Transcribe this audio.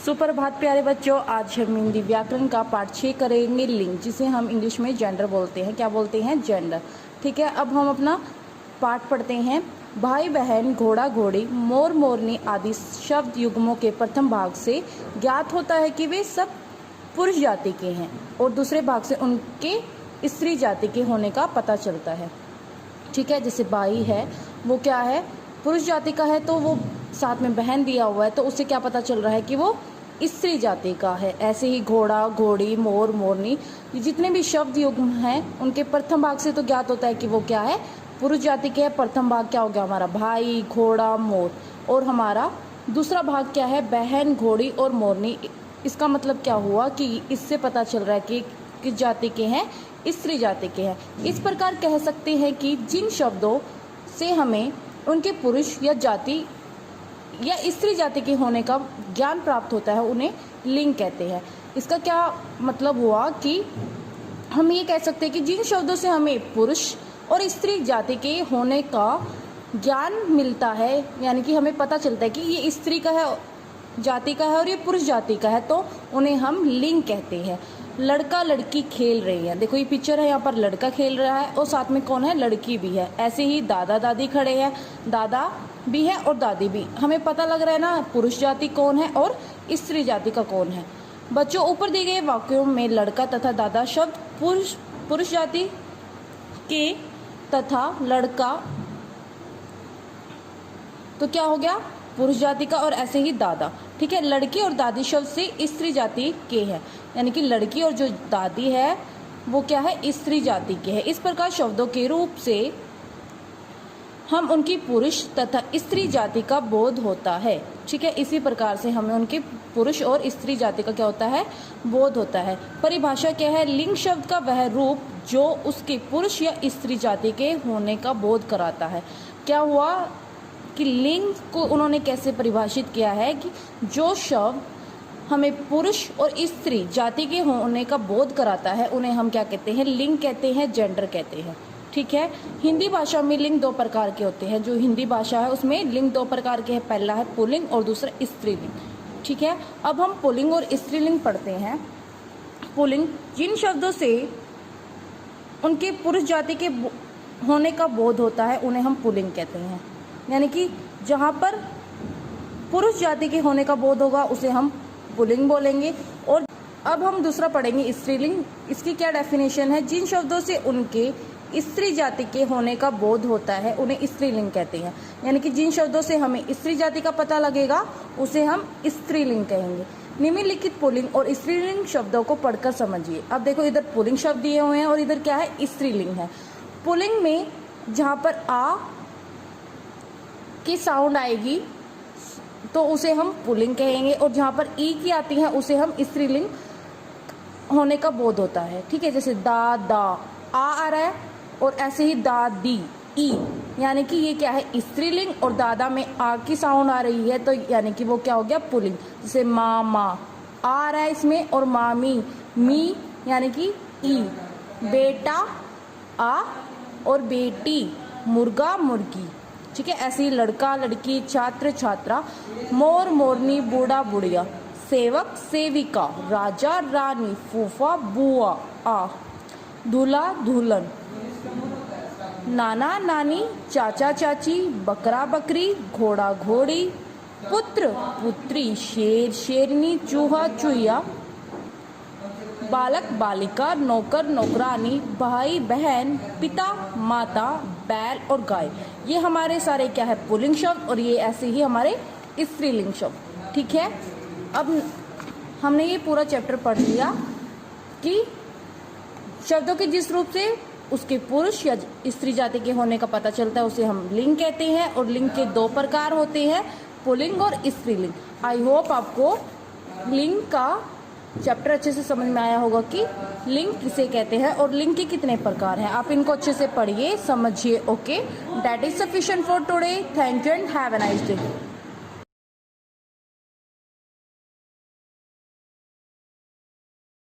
सुप्रभात प्यारे बच्चों, आज हम हिंदी व्याकरण का पाठ 6 करेंगे लिंग, जिसे हम इंग्लिश में जेंडर बोलते हैं। क्या बोलते हैं? जेंडर। ठीक है, अब हम अपना पाठ पढ़ते हैं। भाई बहन, घोड़ा घोड़ी, मोर मोरनी आदि शब्द युग्मों के प्रथम भाग से ज्ञात होता है कि वे सब पुरुष जाति के हैं और दूसरे भाग से उनके स्त्री जाति के होने का पता चलता है। ठीक है, जैसे भाई है वो क्या है? पुरुष जाति का है, तो वो साथ में बहन दिया हुआ है तो उससे क्या पता चल रहा है कि वो स्त्री जाति का है। ऐसे ही घोड़ा घोड़ी, मोर मोरनी, जितने भी शब्द युग्म हैं उनके प्रथम भाग से तो ज्ञात होता है कि वो क्या है? पुरुष जाति के है। प्रथम भाग क्या हो गया हमारा? भाई, घोड़ा, मोर। और हमारा दूसरा भाग क्या है? बहन, घोड़ी और मोरनी। इसका मतलब क्या हुआ कि इससे पता चल रहा है कि किस जाति के हैं? स्त्री जाति के हैं। इस प्रकार कह सकते हैं कि जिन शब्दों से हमें उनके पुरुष या जाति या स्त्री जाति के होने का ज्ञान प्राप्त होता है उन्हें लिंग कहते हैं। इसका क्या मतलब हुआ कि हम ये कह सकते हैं कि जिन शब्दों से हमें पुरुष और स्त्री जाति के होने का ज्ञान मिलता है, यानी कि हमें पता चलता है कि ये स्त्री का है, जाति का है और ये पुरुष जाति का है, तो उन्हें हम लिंग कहते हैं। लड़का लड़की खेल रही है। देखो ये पिक्चर है, यहाँ पर लड़का खेल रहा है और साथ में कौन है? लड़की भी है। ऐसे ही दादा दादी खड़े हैं, दादा भी है और दादी भी। हमें पता लग रहा है ना पुरुष जाति कौन है और स्त्री जाति का कौन है। बच्चों, ऊपर दिए गए वाक्यों में लड़का तथा दादा शब्द पुरुष जाति के तथा लड़का तो क्या हो गया? पुरुष जाति का, और ऐसे ही दादा। ठीक है, लड़की और दादी शब्द से स्त्री जाति के हैं, यानी कि लड़की और जो दादी है वो क्या है? स्त्री जाति के है। इस प्रकार शब्दों के रूप से हम उनकी पुरुष तथा स्त्री जाति का बोध होता है। ठीक है, इसी प्रकार से हमें उनके पुरुष और स्त्री जाति का क्या होता है? बोध होता है। परिभाषा क्या है? लिंग शब्द का वह रूप जो उसके पुरुष या स्त्री जाति के होने का बोध कराता है। क्या हुआ कि लिंग को उन्होंने कैसे परिभाषित किया है कि जो शब्द हमें पुरुष और स्त्री जाति के होने का बोध कराता है उन्हें हम क्या कहते हैं? लिंग कहते हैं, जेंडर कहते हैं। ठीक है, हिंदी भाषा में लिंग दो प्रकार के होते हैं। जो हिंदी भाषा है उसमें लिंग दो प्रकार के हैं। पहला है पुल्लिंग और दूसरा स्त्रीलिंग। ठीक है, अब हम पुल्लिंग और स्त्रीलिंग पढ़ते हैं। पुल्लिंग, जिन शब्दों से उनके पुरुष जाति के होने का बोध होता है उन्हें हम पुल्लिंग कहते हैं, यानी कि जहाँ पर पुरुष जाति के होने का बोध होगा उसे हम पुल्लिंग बोलेंगे। और अब हम दूसरा पढ़ेंगे स्त्रीलिंग। इसकी क्या डेफिनेशन है? जिन शब्दों से उनके स्त्री जाति के होने का बोध होता है उन्हें स्त्रीलिंग कहते हैं, यानी कि जिन शब्दों से हमें स्त्री जाति का पता लगेगा उसे हम स्त्रीलिंग कहेंगे। निम्नलिखित पुल्लिंग और स्त्रीलिंग शब्दों को पढ़कर समझिए। अब देखो इधर पुल्लिंग शब्द दिए हुए हैं और इधर क्या है? स्त्रीलिंग है। पुल्लिंग में जहाँ पर आ की साउंड आएगी तो उसे हम पुल्लिंग कहेंगे, और जहाँ पर ई की आती है उसे हम स्त्रीलिंग होने का बोध होता है। ठीक है, जैसे दा दा आ रहा है और ऐसे ही दादी ई, यानी कि ये क्या है? स्त्रीलिंग, और दादा में आ की साउंड आ रही है तो यानी कि वो क्या हो गया? पुल्लिंग। जैसे मामा आ रहा है इसमें, और मामी मी यानी कि ई, बेटा आ और बेटी मुर्गा मुर्गी। ठीक है, ऐसे ही लड़का लड़की, छात्र छात्रा, मोर मोरनी, बूढ़ा बुढ़िया, सेवक सेविका, राजा रानी, फूफा बुआ आ, दूल्हा दुल्हन, नाना नानी, चाचा चाची, बकरा बकरी, घोड़ा घोड़ी, पुत्र पुत्री, शेर शेरनी, चूहा चूहिया, बालक बालिका, नौकर नौकरानी, भाई बहन, पिता माता, बैल और गाय। ये हमारे सारे क्या है? पुल्लिंग शब्द, और ये ऐसे ही हमारे स्त्रीलिंग शब्द। ठीक है, अब हमने ये पूरा चैप्टर पढ़ लिया कि शब्दों के जिस रूप से उसके पुरुष या स्त्री जाति के होने का पता चलता है उसे हम लिंग कहते हैं, और लिंग के दो प्रकार होते हैं, पुल्लिंग और स्त्रीलिंग। आई होप आपको लिंग का चैप्टर अच्छे से समझ में आया होगा कि लिंग किसे कहते हैं और लिंग के कितने प्रकार हैं। आप इनको अच्छे से पढ़िए, समझिए। Okay, that is sufficient for today. Thank you and have a nice day.